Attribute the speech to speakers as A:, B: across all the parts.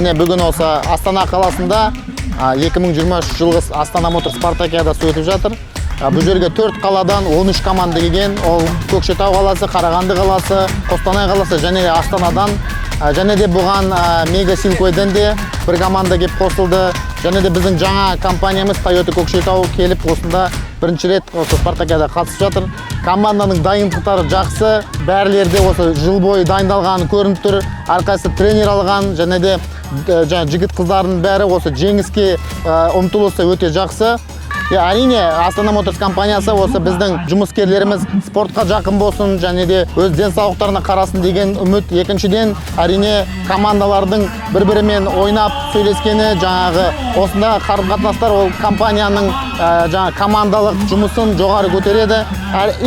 A: Міне бүгін осы Астана қаласында 2023 жылғы Астана Моторс Спартакиадасы өтіп жатыр. Бұл жерге 4 қаладан 13 команда келген. Ол Көкшетау қаласы, Қарағанды қаласы, Костанай қаласы және де Астанадан, және де бұған Мега-Силкойдан де бір команда келіп қосылды. Және де біздің жаңа компаниямыз Toyota Көкшетау келіп осында бірінші рет осы Спартакиада қатысып жатыр. Команданың дайындықтары жақсы, бәрілерде осы жыл бойы дайындалғаны көрініп тұр. Әрқайсысы тренер алған, және де жігіт қыздардың бәрі осы жеңіске ұмтылысы өте жақсы. Әрине, Астана Моторс компаниясы осы біздің жұмыскерлеріміз спортқа жақын болсын, және де өз денсаулықтарына қарасын деген үміт. Екіншіден, әрине, командалардың бір-бірімен ойнап сөйлескені, жаңағы осында қарым-қатынастар ол компанияның командалық жұмысын жоғары көтереді.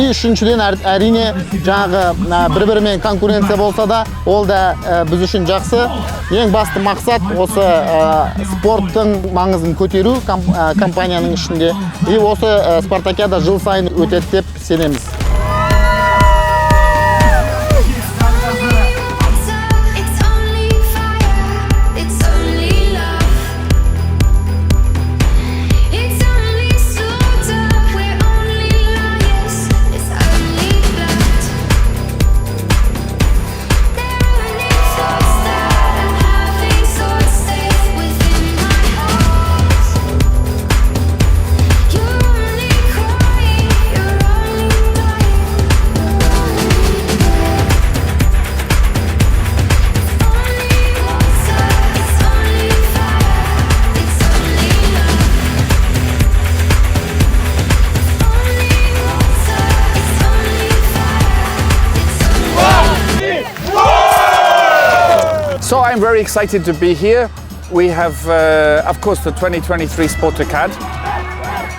A: Үшіншіден, әрине, жаңағы бір-бірімен конкуренция болса да, ол да біз үшін жақсы. Ең басты мақсат осы спорттың маңызын көтеру компанияның ішінде. И осы Спартакиада жыл сайын өтеді деп сенеміз.
B: So I'm very excited to be here. We have, of course, the 2023 Spартакиада.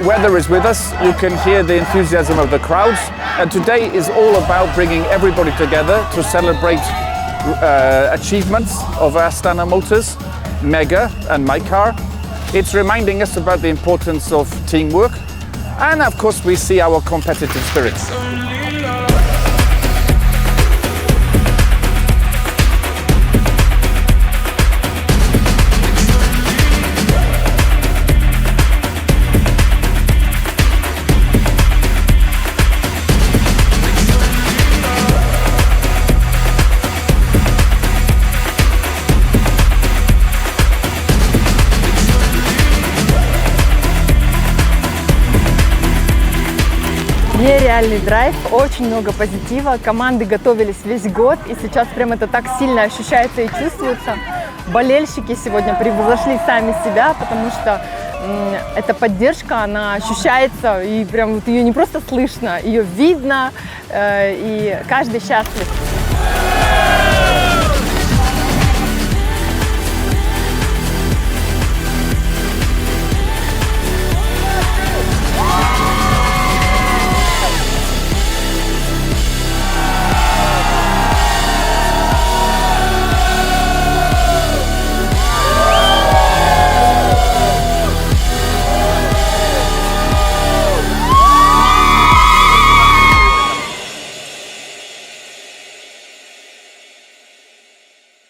B: Weather is with us. You can hear the enthusiasm of the crowds. And today is all about bringing everybody together to celebrate achievements of Astana Motors, Mega and Mycar. It's reminding us about the importance of teamwork. And of course, we see our competitive spirits.
C: Нереальный драйв, очень много позитива, команды готовились весь год, и сейчас прям это так сильно ощущается и чувствуется. Болельщики сегодня превзошли сами себя, потому что эта поддержка, она ощущается, и прям вот ее не просто слышно, ее видно, и каждый счастлив.